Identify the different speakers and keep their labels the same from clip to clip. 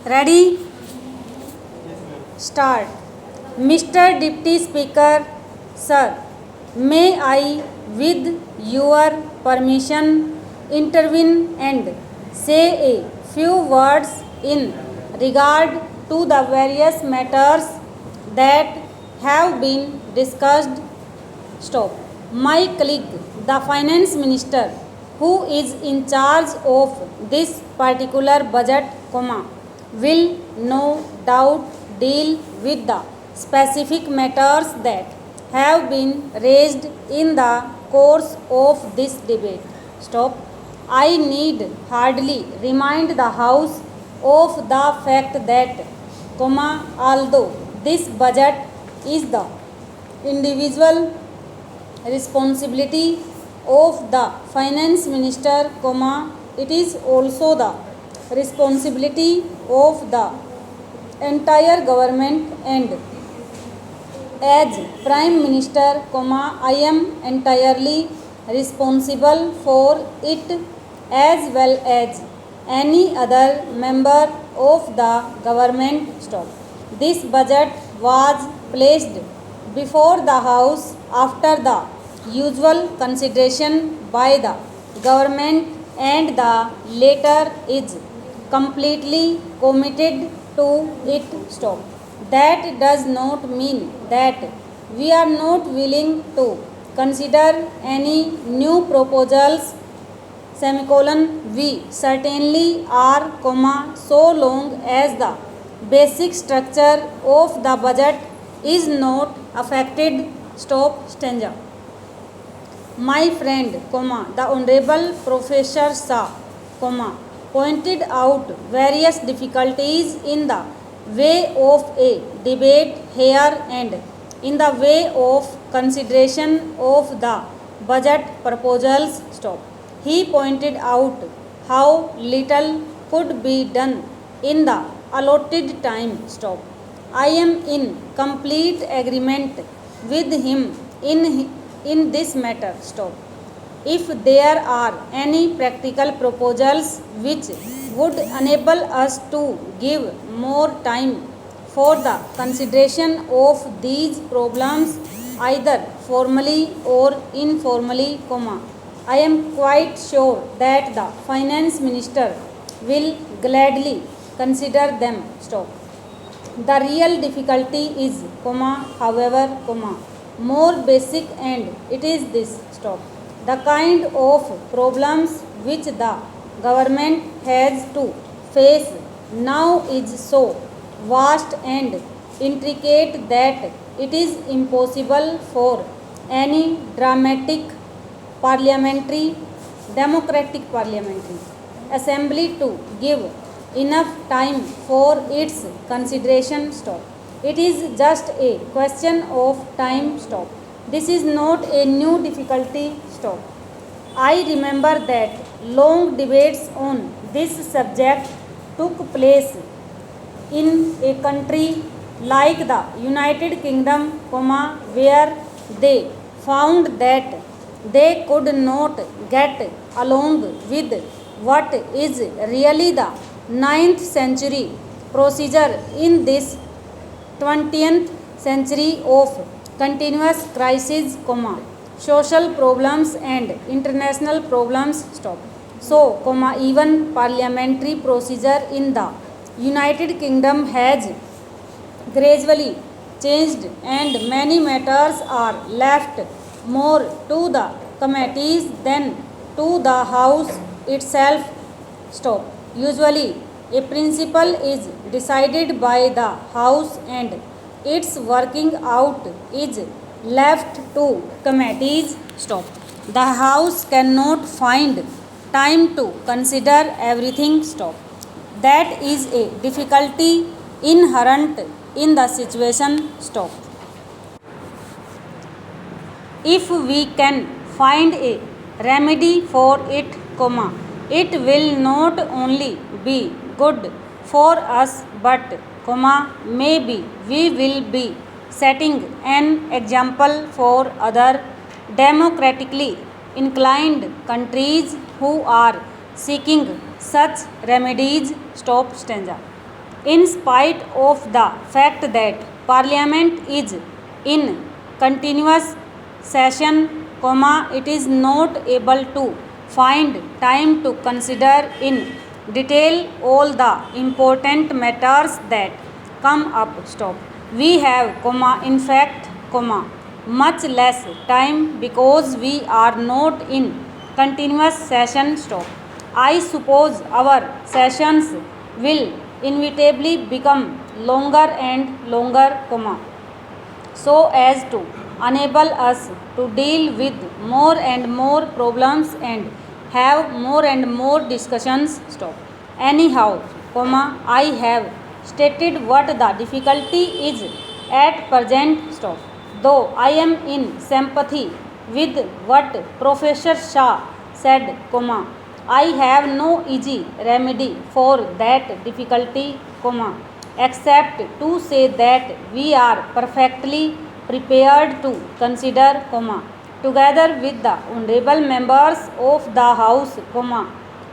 Speaker 1: Ready? Start. Mr. Deputy Speaker, Sir, may I, with your permission, intervene and say a few words in regard to the various matters that have been discussed. Stop. My colleague, the Finance Minister, who is in charge of this particular budget, will no doubt deal with the specific matters that have been raised in the course of this debate. Stop. I need hardly remind the House of the fact that, although this budget is the individual responsibility of the Finance Minister, it is also the responsibility of the entire government, and as Prime Minister, I am entirely responsible for it as well as any other member of the government. Stop. This budget was placed before the House after the usual consideration by the government, and the latter is completely committed to it. Stop. That does not mean that we are not willing to consider any new proposals, we certainly are, so long as the basic structure of the budget is not affected. Stop. Stanza. My friend, the Honorable Professor Shah, pointed out various difficulties in the way of a debate here and in the way of consideration of the budget proposals. Stop. He pointed out how little could be done in the allotted time. Stop. I am in complete agreement with him in this matter. Stop. If there are any practical proposals which would enable us to give more time for the consideration of these problems, either formally or informally, I am quite sure that the Finance Minister will gladly consider them. Stop. The real difficulty is, however, more basic, and it is this. Stop. The kind of problems which the government has to face now is so vast and intricate that it is impossible for any democratic parliamentary assembly to give enough time for its consideration. Stop. It is just a question of time. Stop. This is not a new difficulty. Stop. I remember that long debates on this subject took place in a country like the United Kingdom, where they found that they could not get along with what is really the 9th century procedure in this 20th century of continuous crises, social problems and international problems. Stop. So, even parliamentary procedure in the United Kingdom has gradually changed, and many matters are left more to the committees than to the House itself. Stop. Usually, a principle is decided by the House and its working out is left to committees. Stop. The House cannot find time to consider everything. Stop. That is a difficulty inherent in the situation. Stop. If we can find a remedy for it, it will not only be good for us, but, maybe we will be setting an example for other democratically inclined countries who are seeking such remedies. Stop. Stanza. In spite of the fact that Parliament is in continuous session, it is not able to find time to consider in detail all the important matters that come up. We have, in fact, much less time because we are not in continuous session. I suppose our sessions will inevitably become longer and longer, so as to enable us to deal with more and more problems and have more and more discussions. Anyhow, I have stated what the difficulty is at present. Though I am in sympathy with what Professor Shah said, I have no easy remedy for that difficulty, except to say that we are perfectly prepared to consider, together with the honorable members of the House,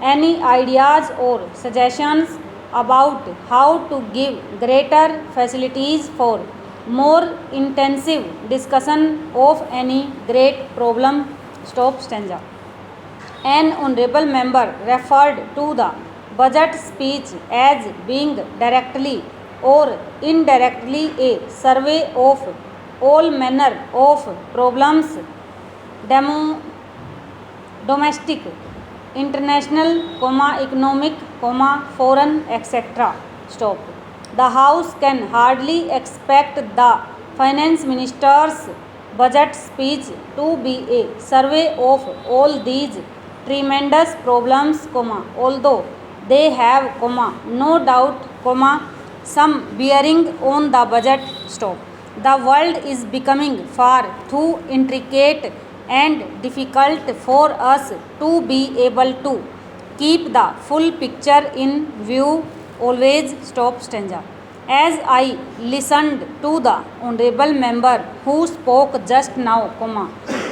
Speaker 1: any ideas or suggestions about how to give greater facilities for more intensive discussion of any great problem. Stanza. An honorable member referred to the budget speech as being directly or indirectly a survey of all manner of problems, domestic, international, economic, foreign, etc. The House can hardly expect the Finance Minister's budget speech to be a survey of all these tremendous problems, although they have, no doubt, some bearing on the budget. The world is becoming far too intricate and difficult for us to be able to keep the full picture in view always. Stanza. As I listened to the honorable member who spoke just now,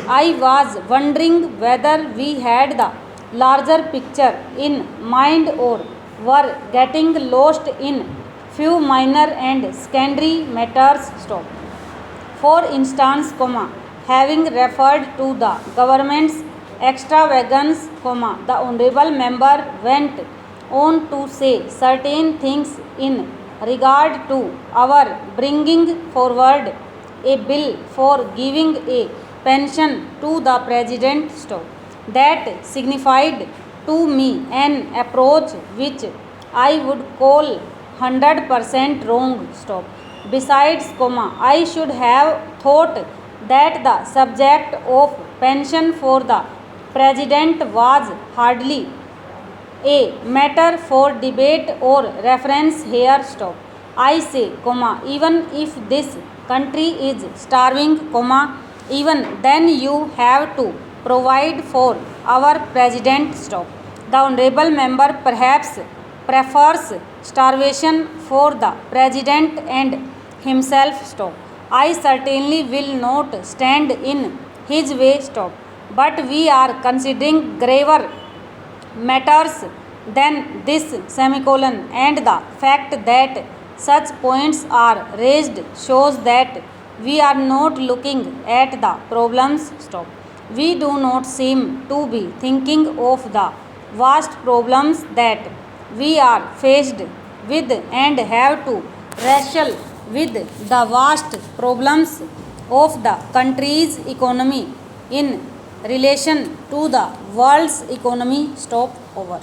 Speaker 1: I was wondering whether we had the larger picture in mind or were getting lost in few minor and secondary matters. For instance, having referred to the government's extravagance, the honorable member went on to say certain things in regard to our bringing forward a bill for giving a pension to the president. That signified to me an approach which I would call 100% wrong. Besides, I should have thought that the subject of pension for the president was hardly a matter for debate or reference here. I say, even if this country is starving, even then you have to provide for our president. The honorable member perhaps prefers starvation for the president and himself. I certainly will not stand in his way. But we are considering graver matters than this, and the fact that such points are raised shows that we are not looking at the problems. We do not seem to be thinking of the vast problems that we are faced with and have to wrestle with the vast problems of the country's economy in relation to the world's economy. Over.